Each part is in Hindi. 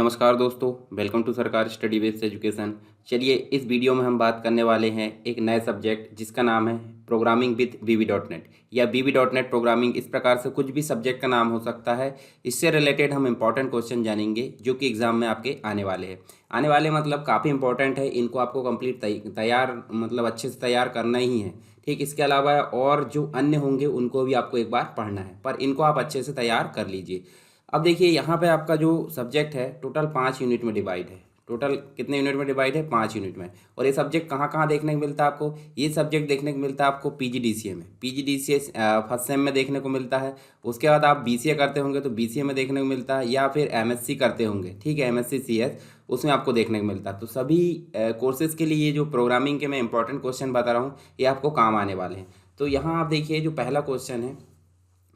नमस्कार दोस्तों, वेलकम टू सरकार स्टडी बेस्ड एजुकेशन। चलिए इस वीडियो में हम बात करने वाले हैं एक नए सब्जेक्ट जिसका नाम है programming with VB dot net या वीबी डॉट नेट प्रोग्रामिंग। इस प्रकार से कुछ भी सब्जेक्ट का नाम हो सकता है। इससे रिलेटेड हम इंपॉर्टेंट क्वेश्चन जानेंगे जो कि एग्जाम में आपके आने वाले हैं। आने वाले मतलब काफ़ी इंपॉर्टेंट है, इनको आपको कंप्लीट तैयार मतलब अच्छे से तैयार करना ही है। ठीक, इसके अलावा और जो अन्य होंगे उनको भी आपको एक बार पढ़ना है, पर इनको आप अच्छे से तैयार कर लीजिए। अब देखिए यहाँ पे आपका जो सब्जेक्ट है टोटल 5 यूनिट में डिवाइड है। टोटल कितने यूनिट में डिवाइड है? 5 यूनिट में। और ये सब्जेक्ट कहाँ कहाँ देखने को मिलता है आपको? ये सब्जेक्ट देखने को मिलता है आपको पीजीडीसीए में। पीजीडीसीए फर्स्ट सेम में देखने को मिलता है। उसके बाद आप बीसीए करते होंगे तो बीसीए में देखने को मिलता है, या फिर एमएससी करते होंगे, ठीक है, एमएससी सीएस, उसमें आपको देखने को मिलता है। तो सभी कोर्सेज के लिए ये जो प्रोग्रामिंग के मैं इंपॉर्टेंट क्वेश्चन बता रहा हूँ ये आपको काम आने वाले हैं। तो यहाँ आप देखिए जो पहला क्वेश्चन है,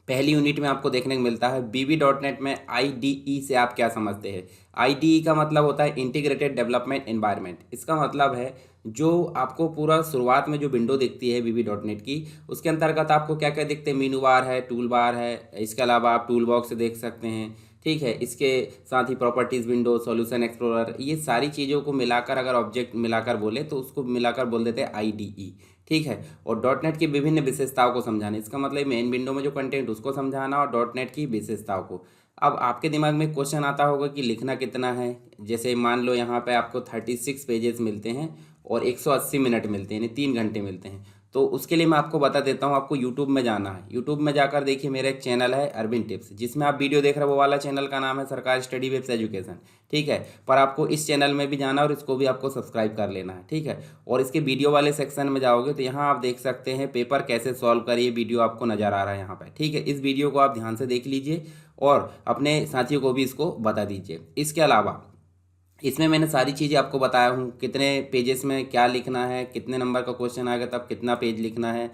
पहली यूनिट में आपको देखने को मिलता है वीबी डॉट नेट में आईडीई से आप क्या समझते हैं। आईडीई का मतलब होता है इंटीग्रेटेड डेवलपमेंट एनवायरनमेंट। इसका मतलब है जो आपको पूरा शुरुआत में जो विंडो दिखती है वीबी डॉट नेट की, उसके अंतर्गत आपको क्या क्या दिखते हैं? मीनू बार है, टूल बार है, इसके अलावा आप टूल बॉक्स देख सकते हैं, ठीक है। इसके साथ ही प्रॉपर्टीज़ विंडो, सॉल्यूशन एक्सप्लोरर, ये सारी चीज़ों को मिलाकर अगर ऑब्जेक्ट मिलाकर बोले तो उसको मिलाकर बोल देते हैं आईडीई, ठीक है। और डॉट नेट की विभिन्न विशेषताओं को समझाना, इसका मतलब मेन विंडो में जो कंटेंट उसको समझाना और डॉट नेट की विशेषताओं को। अब आपके दिमाग में क्वेश्चन आता होगा कि लिखना कितना है। जैसे मान लो यहाँ पे आपको 36 पेजेस मिलते हैं और 180 मिनट मिलते हैं, यानी 3 घंटे मिलते हैं। तो उसके लिए मैं आपको बता देता हूँ, आपको यूट्यूब में जाना है। यूट्यूब में जाकर देखिए मेरा एक चैनल है अरविंद टिप्स, जिसमें आप वीडियो देख रहे हैं वो वाला चैनल का नाम है सरकार स्टडी वेब्स एजुकेशन, ठीक है। पर आपको इस चैनल में भी जाना और इसको भी आपको सब्सक्राइब कर लेना है, ठीक है। और इसके वीडियो वाले सेक्शन में जाओगे तो यहाँ आप देख सकते हैं पेपर कैसे सॉल्व करिए, वीडियो आपको नजर आ रहा है यहाँ पर, ठीक है। इस वीडियो को आप ध्यान से देख लीजिए और अपने साथियों को भी इसको बता दीजिए। इसके अलावा इसमें मैंने सारी चीज़ें आपको बताया हूँ, कितने पेजेस में क्या लिखना है, कितने नंबर का क्वेश्चन आएगा तब कितना पेज लिखना है,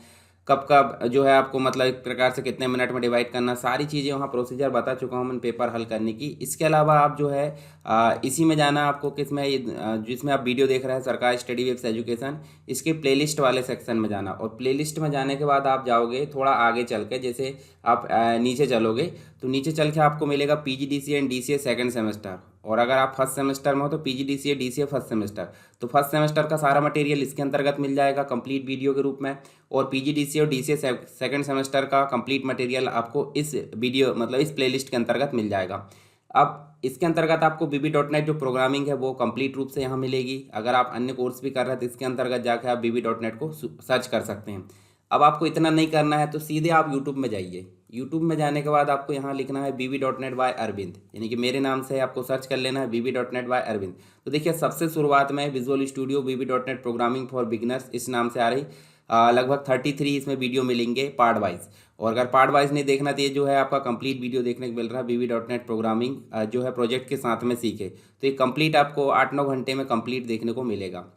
कब कब जो है आपको मतलब एक प्रकार से कितने मिनट में डिवाइड करना, सारी चीज़ें वहाँ प्रोसीजर बता चुका हूँ मैं पेपर हल करने की। इसके अलावा आप जो है इसी में जाना आपको, किस में जिसमें आप वीडियो देख रहे हैं सरकार स्टडी वेब्स एजुकेशन, इसके प्लेलिस्ट वाले सेक्शन में जाना। और प्लेलिस्ट में जाने के बाद आप जाओगे थोड़ा आगे चल के, जैसे आप नीचे चलोगे तो नीचे चल के आपको मिलेगा PGDCA and DCA second semester. और अगर आप फर्स्ट सेमेस्टर में हो तो पीजीडीसीए डीसीए फर्स्ट सेमेस्टर। तो फर्स्ट सेमेस्टर का सारा मटेरियल इसके अंतर्गत मिल जाएगा कंप्लीट वीडियो के रूप में, और पीजीडीसीए और डीसीए सेकंड सेमेस्टर का कंप्लीट मटेरियल आपको इस वीडियो मतलब इस प्लेलिस्ट के अंतर्गत मिल जाएगा। अब इसके अंतर्गत आपको वीबी डॉट नेट जो प्रोग्रामिंग है वो कंप्लीट रूप से यहाँ मिलेगी। अगर आप अन्य कोर्स भी कर रहे हैं तो इसके अंतर्गत जाकर आप वीबी डॉट नेट को सर्च कर सकते हैं। अब आपको इतना नहीं करना है तो सीधे आप यूट्यूब में जाइए। यूट्यूब में जाने के बाद आपको यहाँ लिखना है वीबी डॉट नेट बाय अरविंद, यानी कि मेरे नाम से आपको सर्च कर लेना है वीबी डॉट नेट बाय अरविंद। तो देखिए सबसे शुरुआत में visual studio VB dot net programming for beginners इस नाम से आ रही। लगभग 33 इसमें वीडियो मिलेंगे पार्ट वाइज। और अगर पार्ट वाइज नहीं देखना तो ये जो है आपका कंप्लीट वीडियो देखने को मिल रहा है वीबी डॉट नेट प्रोग्रामिंग जो है प्रोजेक्ट के साथ में सीखे। तो ये कंप्लीट आपको 8-9 घंटे में कंप्लीट देखने को मिलेगा।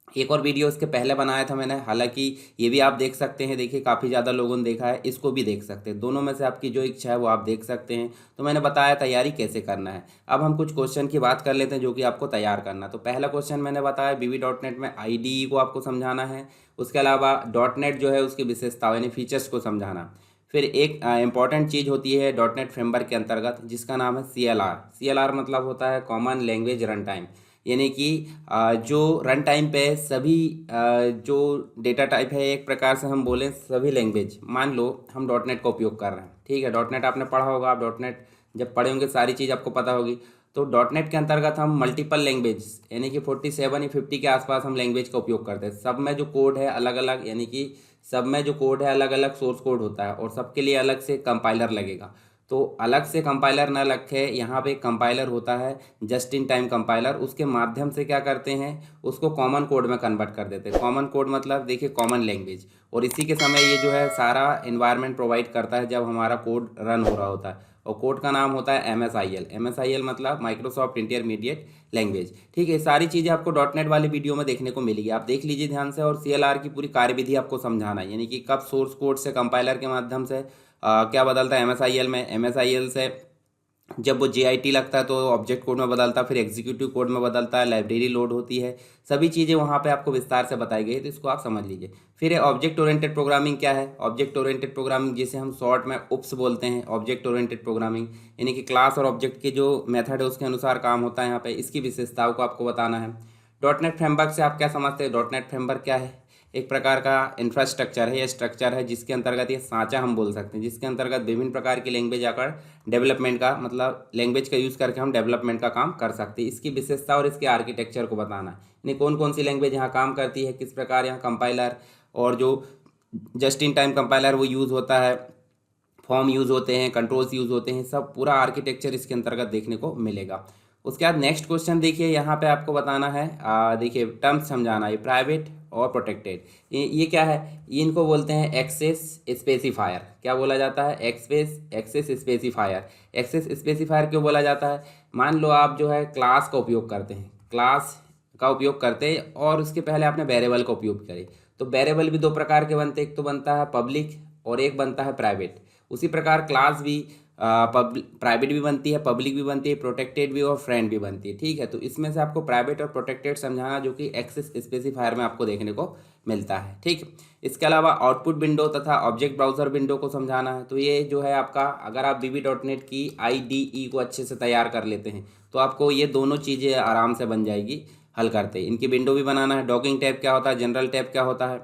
एक और वीडियो इसके पहले बनाया था मैंने, हालांकि ये भी आप देख सकते हैं, देखिए काफ़ी ज़्यादा लोगों ने देखा है, इसको भी देख सकते हैं। दोनों में से आपकी जो इच्छा है वो आप देख सकते हैं। तो मैंने बताया तैयारी कैसे करना है। अब हम कुछ क्वेश्चन की बात कर लेते हैं जो कि आपको तैयार करना। तो पहला क्वेश्चन मैंने बताया वीबी डॉट नेट में आईडीई को आपको समझाना है। उसके अलावा डॉट नेट जो है उसकी विशेषताओं यानी फीचर्स को समझाना। फिर एक इंपॉर्टेंट चीज़ होती है डॉट नेट फ्रेमवर्क के अंतर्गत जिसका नाम है CLR। CLR मतलब होता है कॉमन लैंग्वेज रन टाइम, यानी कि जो रन टाइम पे सभी जो डेटा टाइप है, एक प्रकार से हम बोलें सभी लैंग्वेज, मान लो हम डॉट नेट का उपयोग कर रहे हैं, ठीक है। डॉट नेट आपने पढ़ा होगा, आप डॉट नेट जब पढ़े होंगे सारी चीज़ आपको पता होगी। तो डॉट नेट के अंतर्गत हम मल्टीपल लैंग्वेज यानी कि 47 या 50 के आसपास हम लैंग्वेज का उपयोग करते हैं। सब में जो कोड है अलग अलग, यानी कि सब में जो कोड है अलग अलग सोर्स कोड होता है और सबके लिए अलग से कंपाइलर लगेगा। तो अलग से कंपाइलर ना रखे, यहाँ पे कंपाइलर होता है जस्ट इन टाइम कंपाइलर, उसके माध्यम से क्या करते हैं उसको कॉमन कोड में कन्वर्ट कर देते हैं। कॉमन कोड मतलब देखिए कॉमन लैंग्वेज। और इसी के समय ये जो है सारा इन्वायरमेंट प्रोवाइड करता है जब हमारा कोड रन हो रहा होता है। और कोड का नाम होता है MSIL। MSIL मतलब माइक्रोसॉफ्ट इंटरमीडिएट लैंग्वेज, ठीक है। सारी चीज़ें आपको डॉट नेट वाले वीडियो में देखने को मिलेगी, आप देख लीजिए ध्यान से। और CLR की पूरी कार्यविधि आपको समझाना है, यानी कि कब सोर्स कोड से कंपाइलर के माध्यम से क्या बदलता है MSIL में, MSIL से जब वो JIT लगता है तो ऑब्जेक्ट कोड में बदलता है, फिर एग्जीक्यूटिव कोड में बदलता है, लाइब्रेरी लोड होती है, सभी चीज़ें वहाँ पे आपको विस्तार से बताई गई है, तो इसको आप समझ लीजिए। फिर ऑब्जेक्ट ओरिएंटेड प्रोग्रामिंग क्या है? ऑब्जेक्ट ओरिएंटेड प्रोग्रामिंग जिसे हम शॉर्ट में UPS बोलते हैं, ऑब्जेक्ट ओरिएंटेड प्रोग्रामिंग, यानी कि क्लास और ऑब्जेक्ट के जो मेथड है उसके अनुसार काम होता है यहाँ पे, इसकी विशेषताओं को आपको बताना है। .NET फ्रेमवर्क से आप क्या समझते हैं? .NET फ्रेमवर्क क्या है? एक प्रकार का इंफ्रास्ट्रक्चर है या स्ट्रक्चर है जिसके अंतर्गत ये सांचा हम बोल सकते हैं, जिसके अंतर्गत विभिन्न प्रकार की लैंग्वेज आकर डेवलपमेंट का मतलब लैंग्वेज का यूज़ करके हम डेवलपमेंट का काम कर सकते हैं। इसकी विशेषता और इसके आर्किटेक्चर को बताना है, यानी कौन कौन सी लैंग्वेज यहाँ काम करती है, किस प्रकार यहाँ कंपाइलर और जो जस्ट इन टाइम कंपाइलर वो यूज़ होता है, फॉर्म यूज़ होते हैं, कंट्रोल्स यूज़ होते हैं, सब पूरा आर्किटेक्चर इसके अंतर्गत देखने को मिलेगा। उसके बाद नेक्स्ट क्वेश्चन देखिए, यहाँ पे आपको बताना है, देखिए टर्म्स समझाना है, प्राइवेट और प्रोटेक्टेड, ये क्या है? ये इनको बोलते हैं एक्सेस स्पेसिफायर। क्या बोला जाता है? Access specifier. एक्सेस स्पेसिफायर क्यों बोला जाता है? मान लो आप जो है क्लास का उपयोग करते हैं, क्लास का उपयोग करते हैं और उसके पहले आपने वेरिएबल का उपयोग करे, तो वेरिएबल भी दो प्रकार के बनते हैं, एक तो बनता है पब्लिक और एक बनता है प्राइवेट। उसी प्रकार क्लास भी प्राइवेट भी बनती है, पब्लिक भी बनती है, प्रोटेक्टेड भी और फ्रेंड भी बनती है। ठीक है, तो इसमें से आपको प्राइवेट और प्रोटेक्टेड समझाना, जो कि एक्सेस स्पेसिफायर में आपको देखने को मिलता है। ठीक, इसके अलावा आउटपुट विंडो तथा ऑब्जेक्ट ब्राउजर विंडो को समझाना है। तो ये जो है आपका, अगर आप VB.NET की IDE को अच्छे से तैयार कर लेते हैं तो आपको ये दोनों चीज़ें आराम से बन जाएगी हल करते। इनकी विंडो भी बनाना है। डॉकिंग टैब क्या होता है, जनरल टैब क्या होता है,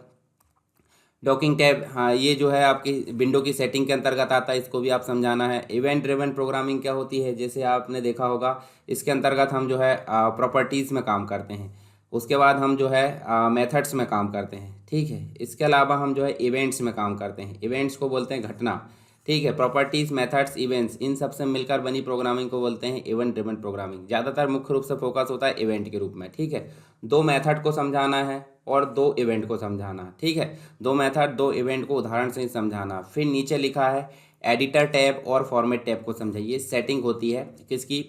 डॉकिंग टैब, हाँ ये जो है आपकी विंडो की सेटिंग के अंतर्गत आता है, इसको भी आप समझाना है। इवेंट ड्रिवन प्रोग्रामिंग क्या होती है, जैसे आपने देखा होगा, इसके अंतर्गत हम जो है प्रॉपर्टीज़ में काम करते हैं, उसके बाद हम जो है मेथड्स में काम करते हैं। ठीक है, इसके अलावा हम जो है इवेंट्स में काम करते हैं, इवेंट्स को बोलते हैं घटना। ठीक है, प्रॉपर्टीज़, मेथड्स, इवेंट्स, इन सब से मिलकर बनी प्रोग्रामिंग को बोलते हैं इवेंट ड्रिवन प्रोग्रामिंग। ज़्यादातर मुख्य रूप से फोकस होता है इवेंट के रूप में। ठीक है, दो मेथड को समझाना है और दो इवेंट को समझाना है। ठीक है, दो मेथड दो इवेंट को उदाहरण से ही समझाना। फिर नीचे लिखा है एडिटर टैब और फॉर्मेट टैब को समझाइए। सेटिंग होती है किसकी?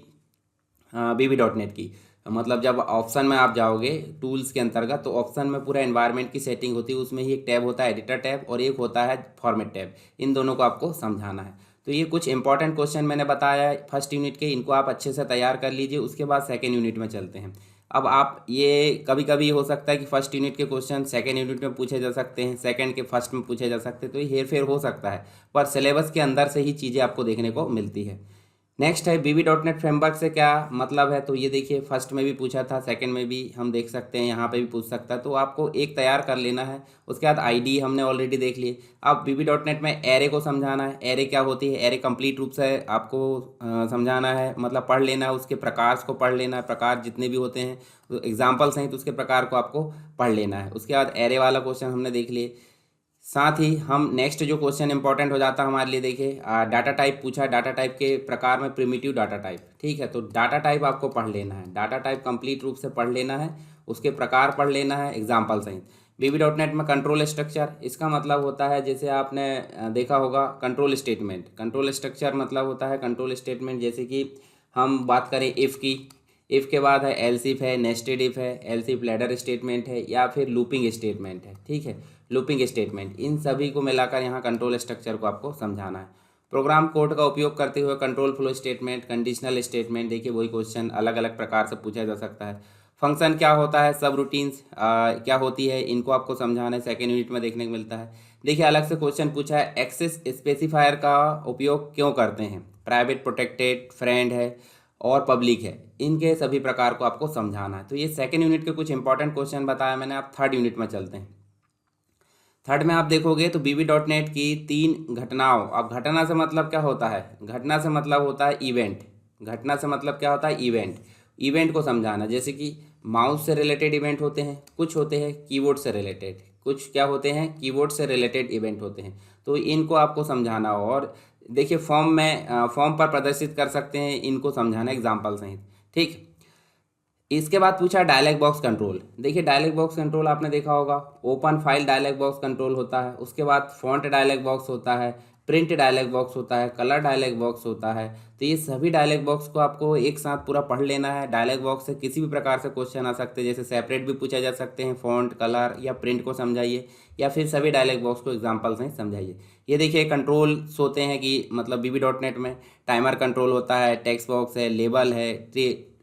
VB.NET की। मतलब जब ऑप्शन में आप जाओगे टूल्स के अंतर्गत, तो ऑप्शन में पूरा एनवायरनमेंट की सेटिंग होती है, उसमें ही एक टैब होता है एडिटर टैब और एक होता है फॉर्मेट टैब। इन दोनों को आपको समझाना है। तो ये कुछ इंपॉर्टेंट क्वेश्चन मैंने बताया है फर्स्ट यूनिट के, इनको आप अच्छे से तैयार कर लीजिए। उसके बाद सेकेंड यूनिट में चलते हैं। अब आप ये कभी कभी हो सकता है कि फर्स्ट यूनिट के क्वेश्चन सेकेंड यूनिट में पूछे जा सकते हैं, सेकेंड के फर्स्ट में पूछे जा सकते हैं, तो ये हेर फेर हो सकता है, पर सिलेबस के अंदर से ही चीज़ें आपको देखने को मिलती है। नेक्स्ट है VB.NET फ्रेमवर्क से क्या मतलब है, तो ये देखिए फर्स्ट में भी पूछा था, सेकंड में भी हम देख सकते हैं, यहाँ पे भी पूछ सकता है, तो आपको एक तैयार कर लेना है। उसके बाद IDE हमने ऑलरेडी देख ली। अब VB.NEट में एरे को समझाना है। एरे क्या होती है, एरे कंप्लीट रूप से आपको समझाना है, मतलब पढ़ लेना है, उसके प्रकार को पढ़ लेना है, प्रकार जितने भी होते हैं तो एग्जाम्पल्स हैं तो उसके प्रकार को आपको पढ़ लेना है। उसके बाद एरे वाला क्वेश्चन हमने देख लिए। साथ ही हम नेक्स्ट जो क्वेश्चन इंपॉर्टेंट हो जाता है हमारे लिए, देखिए डाटा टाइप पूछा, डाटा टाइप के प्रकार में प्रिमिटिव डाटा टाइप। ठीक है, तो डाटा टाइप आपको पढ़ लेना है, डाटा टाइप कंप्लीट रूप से पढ़ लेना है, उसके प्रकार पढ़ लेना है एग्जाम्पल सहित। VB.NEट में कंट्रोल स्ट्रक्चर, इसका मतलब होता है जैसे आपने देखा होगा कंट्रोल स्टेटमेंट। कंट्रोल स्ट्रक्चर मतलब होता है कंट्रोल स्टेटमेंट, जैसे कि हम बात करें इफ़ की, इफ़ के बाद है एल्स इफ है, नेस्टेड इफ है, एल्स इफ लैडर स्टेटमेंट है, या फिर लूपिंग स्टेटमेंट है। ठीक है, लूपिंग स्टेटमेंट, इन सभी को मिलाकर यहाँ कंट्रोल स्ट्रक्चर को आपको समझाना है। प्रोग्राम कोड का उपयोग करते हुए control flow statement, conditional statement, देखिए वही क्वेश्चन अलग अलग प्रकार से पूछा जा सकता है। फंक्शन क्या होता है, सब रूटीन्स क्या होती है, इनको आपको समझाना है, सेकेंड यूनिट में देखने को मिलता है। देखिए अलग से क्वेश्चन पूछा है, एक्सेस स्पेसिफायर का उपयोग क्यों करते हैं, प्राइवेट, प्रोटेक्टेड, फ्रेंड है और पब्लिक है, इनके सभी प्रकार को आपको समझाना है। तो ये सेकेंड यूनिट के कुछ इंपॉर्टेंट क्वेश्चन बताया मैंने। आप थर्ड यूनिट में चलते हैं। थर्ड में आप देखोगे तो VB.NEट की 3 घटनाओं। अब घटना से मतलब क्या होता है, घटना से मतलब होता है इवेंट, घटना से मतलब क्या होता है इवेंट, इवेंट को समझाना। जैसे कि माउस से रिलेटेड इवेंट होते हैं, कुछ होते हैं कीबोर्ड से रिलेटेड, कुछ क्या होते हैं कीबोर्ड से रिलेटेड इवेंट होते हैं, तो इनको आपको समझाना हो। और देखिए फॉर्म में फॉर्म पर प्रदर्शित कर सकते हैं, इनको समझाना एग्जाम्पल सहित। ठीक, इसके बाद पूछा डायलॉग बॉक्स कंट्रोल। देखिए डायलॉग बॉक्स कंट्रोल आपने देखा होगा, open file dialog box control होता है, उसके बाद फॉन्ट डायलॉग बॉक्स होता है, प्रिंट डायलॉग बॉक्स होता है, कलर डायलॉग बॉक्स होता है। तो ये सभी डायलॉग बॉक्स को आपको एक साथ पूरा पढ़ लेना है। डायलॉग बॉक्स से किसी भी प्रकार से क्वेश्चन आ सकते हैं, जैसे सेपरेट भी पूछा जा सकते हैं, फॉन्ट, कलर या प्रिंट को समझाइए, या फिर सभी डायलॉग बॉक्स को एग्जाम्पल से समझाइए। ये देखिए कंट्रोल्स होते हैं कि मतलब VB.NET में टाइमर कंट्रोल होता है, टेक्स्ट बॉक्स है, लेबल है,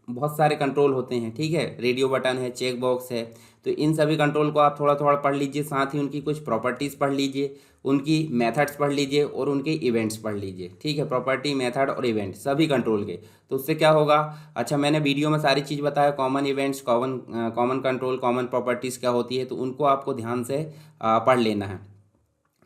बहुत सारे कंट्रोल होते हैं, ठीक है, रेडियो बटन है, चेक बॉक्स है। तो इन सभी कंट्रोल को आप थोड़ा थोड़ा पढ़ लीजिए, साथ ही उनकी कुछ प्रॉपर्टीज़ पढ़ लीजिए, उनकी मेथड्स पढ़ लीजिए और उनके इवेंट्स पढ़ लीजिए, ठीक है, प्रॉपर्टी, मेथड और इवेंट सभी कंट्रोल के। तो उससे क्या होगा, अच्छा मैंने वीडियो में सारी चीज़ बताया, common events, common control, common properties क्या होती है, तो उनको आपको ध्यान से पढ़ लेना है।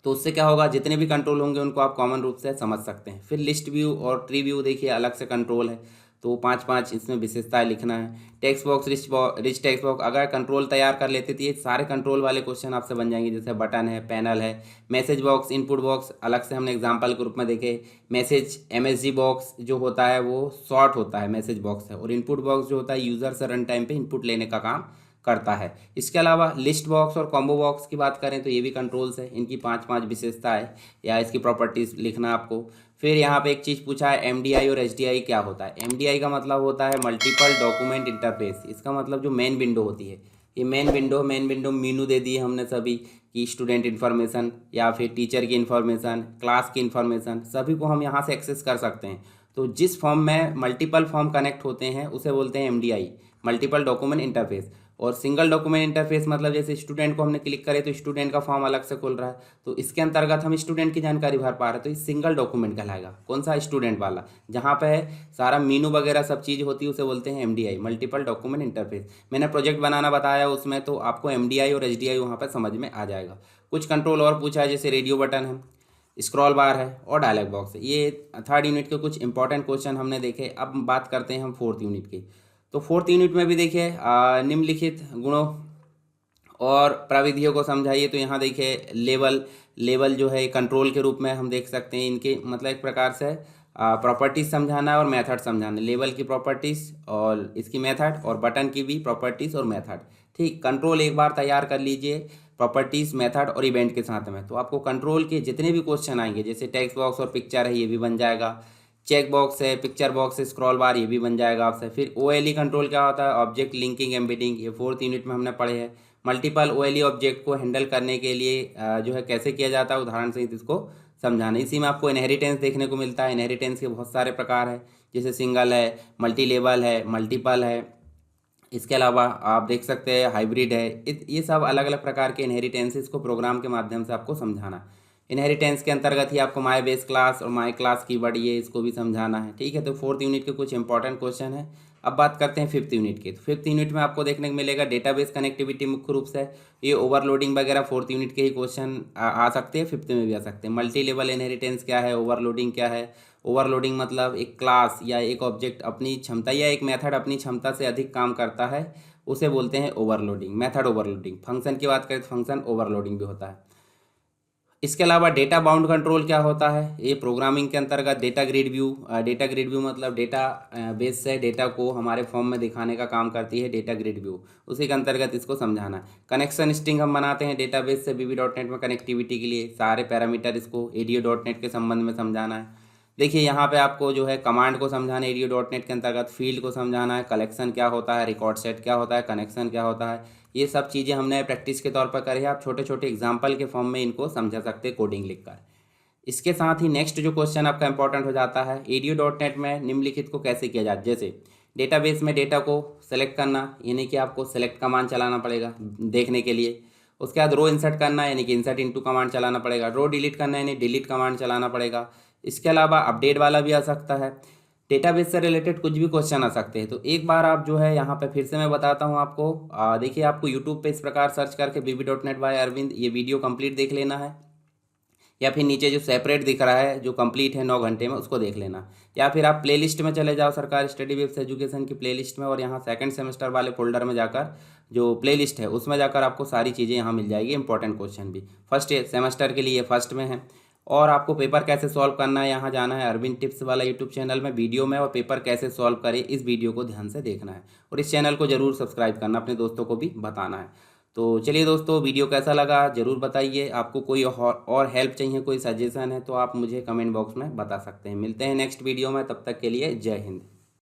तो उससे क्या होगा, जितने भी कंट्रोल होंगे उनको आप कॉमन रूप से समझ सकते हैं। फिर लिस्ट व्यू और ट्री व्यू देखिए अलग से कंट्रोल है, तो 5-5 इसमें विशेषताएं लिखना है। Text box, rich text box, अगर कंट्रोल तैयार कर लेते तो ये सारे कंट्रोल वाले क्वेश्चन आपसे बन जाएंगे, जैसे बटन है, पैनल है। मैसेज बॉक्स, इनपुट बॉक्स अलग से हमने एग्जाम्पल के रूप में देखे। मैसेज MSG बॉक्स जो होता है वो शॉर्ट होता है, मैसेज बॉक्स है। और इनपुट बॉक्स जो होता है यूज़र से रन टाइम पे इनपुट लेने का काम करता है। इसके अलावा लिस्ट बॉक्स और कॉम्बो बॉक्स की बात करें तो ये भी कंट्रोल्स है, इनकी 5-5 विशेषताएं या इसकी प्रॉपर्टीज लिखना आपको। फिर यहाँ पे एक चीज़ पूछा है, MDI और HDI क्या होता है। MDI का मतलब होता है मल्टीपल डॉक्यूमेंट इंटरफेस। इसका मतलब जो मेन विंडो होती है, ये मेन विंडो मीनू दे दी है हमने सभी की, स्टूडेंट इन्फॉर्मेशन या फिर टीचर की इन्फॉर्मेशन, क्लास की इन्फॉर्मेशन, सभी को हम यहाँ से एक्सेस कर सकते हैं। तो जिस फॉर्म में मल्टीपल फॉर्म कनेक्ट होते हैं उसे बोलते हैं MDI, मल्टीपल डॉक्यूमेंट इंटरफेस। और सिंगल डॉक्यूमेंट इंटरफेस मतलब जैसे स्टूडेंट को हमने क्लिक करे तो स्टूडेंट का फॉर्म अलग से खुल रहा है, तो इसके अंतर्गत हम स्टूडेंट की जानकारी भर पा रहे हैं, तो ये सिंगल डॉक्यूमेंट कहलाएगा। कौन सा, स्टूडेंट वाला, जहाँ पे सारा मीनू वगैरह सब चीज़ होती है उसे बोलते हैं MDI, मल्टीपल डॉक्यूमेंट इंटरफेस। मैंने प्रोजेक्ट बनाना बताया उसमें, तो आपको MDI और HDI वहाँ पर समझ में आ जाएगा। कुछ कंट्रोल और पूछा है, जैसे रेडियो बटन है, स्क्रॉल बार है और डायलॉग बॉक्स है। ये 3rd यूनिट के कुछ इंपॉर्टेंट क्वेश्चन हमने देखे। अब बात करते हैं हम 4th यूनिट की। तो 4th यूनिट में भी देखिए निम्नलिखित गुणों और प्रविधियों को समझाइए। तो यहाँ देखिए लेवल जो है कंट्रोल के रूप में हम देख सकते हैं, इनके मतलब एक प्रकार से प्रॉपर्टीज समझाना है और मेथड समझाना। लेवल की प्रॉपर्टीज और इसकी मेथड, और बटन की भी प्रॉपर्टीज और मेथड। ठीक, कंट्रोल एक बार तैयार कर लीजिए प्रॉपर्टीज, मेथड और इवेंट के साथ में, तो आपको कंट्रोल के जितने भी क्वेश्चन आएंगे, जैसे टेक्स्ट बॉक्स और पिक्चर है ये भी बन जाएगा, चेक बॉक्स है, पिक्चर बॉक्स है, स्क्रॉल बार ये भी बन जाएगा आपसे। फिर OLE कंट्रोल क्या होता है, ऑब्जेक्ट लिंकिंग एम्बेडिंग, ये 4th यूनिट में हमने पढ़े हैं। मल्टीपल OLE ऑब्जेक्ट को हैंडल करने के लिए जो है कैसे किया जाता है, उदाहरण सहित इसको समझाना। इसी में आपको इनहेरिटेंस देखने को मिलता है। इनहेरिटेंस के बहुत सारे प्रकार है, जैसे सिंगल है, मल्टी लेवल है, मल्टीपल है। इसके अलावा आप देख सकते हैं हाइब्रिड है। ये सब अलग अलग प्रकार के इनहेरिटेंसेस को प्रोग्राम के माध्यम से आपको समझाना। इनहेरिटेंस के अंतर्गत ही आपको माई बेस क्लास और माई क्लास कीवर्ड ये इसको भी समझाना है, ठीक है। तो 4th यूनिट के कुछ इंपॉर्टेंट क्वेश्चन है। अब बात करते हैं 5th यूनिट की। तो 5th यूनिट में आपको देखने को मिलेगा डेटाबेस कनेक्टिविटी मुख्य रूप से। ये ओवरलोडिंग वगैरह 4th यूनिट के ही क्वेश्चन आ सकते हैं, 5th में भी आ सकते हैं। मल्टी लेवल इनहेरिटेंस क्या है, ओवरलोडिंग क्या है। ओवरलोडिंग मतलब एक क्लास या एक ऑब्जेक्ट अपनी क्षमता या एक मेथड अपनी क्षमता से अधिक काम करता है, उसे बोलते हैं ओवरलोडिंग, मेथड ओवरलोडिंग। फंक्शन की बात करें तो फंक्शन ओवरलोडिंग भी होता है। इसके अलावा डेटा बाउंड कंट्रोल क्या होता है, ये प्रोग्रामिंग के अंतर्गत data grid view. Data grid view मतलब डेटा बेस से डेटा को हमारे फॉर्म में दिखाने का काम करती है डेटा ग्रिड व्यू, उसी के अंतर्गत इसको समझाना है। कनेक्शन स्ट्रिंग हम बनाते हैं डेटाबेस से VB.NET में कनेक्टिविटी के लिए, सारे पैरामीटर इसको ADO.NET के संबंध में समझाना है। देखिए यहाँ पे आपको जो है कमांड को समझाना है ADO.NET के अंतर्गत, फील्ड को समझाना है, कलेक्शन क्या होता है, रिकॉर्ड सेट क्या होता है, कनेक्शन क्या होता है। ये सब चीज़ें हमने प्रैक्टिस के तौर पर करी है, आप छोटे छोटे एग्जाम्पल के फॉर्म में इनको समझा सकते हैं कोडिंग लिखकर। इसके साथ ही नेक्स्ट जो क्वेश्चन आपका इंपॉर्टेंट हो जाता है, ADO.NET में निम्नलिखित को कैसे किया जाए। जैसे डेटाबेस में डेटा को सेलेक्ट करना, यानी कि आपको सेलेक्ट कमांड चलाना पड़ेगा देखने के लिए। उसके बाद रो इंसर्ट करना, यानी कि इंसर्ट इनटू कमांड चलाना पड़ेगा। रो डिलीट करना, यानी डिलीट कमांड चलाना पड़ेगा। इसके अलावा अपडेट वाला भी आ सकता है। डेटाबेस से रिलेटेड कुछ भी क्वेश्चन आ सकते हैं। तो एक बार आप जो है यहाँ पे फिर से मैं बताता हूँ आपको। देखिए आपको यूट्यूब पे इस प्रकार सर्च करके VB.NET बाय अरविंद ये वीडियो कंप्लीट देख लेना है, या फिर नीचे जो सेपरेट दिख रहा है जो कंप्लीट है 9 घंटे में, उसको देख लेना। या फिर आप प्लेलिस्ट में चले जाओ, सरकारी स्टडी वेब्स एजुकेशन की प्लेलिस्ट में, और यहाँ 2nd सेमेस्टर वाले फोल्डर में जाकर जो प्लेलिस्ट है उसमें जाकर आपको सारी चीज़ें यहाँ मिल जाएगी। इंपॉर्टेंट क्वेश्चन भी फर्स्ट सेमेस्टर के लिए फर्स्ट में है। और आपको पेपर कैसे सॉल्व करना है, यहाँ जाना है अरविंद टिप्स वाला यूट्यूब चैनल में वीडियो में, और पेपर कैसे सॉल्व करें इस वीडियो को ध्यान से देखना है, और इस चैनल को जरूर सब्सक्राइब करना, अपने दोस्तों को भी बताना है। तो चलिए दोस्तों, वीडियो कैसा लगा ज़रूर बताइए। आपको कोई और हेल्प चाहिए, कोई सजेशन है तो आप मुझे कमेंट बॉक्स में बता सकते हैं। मिलते हैं नेक्स्ट वीडियो में, तब तक के लिए जय हिंद।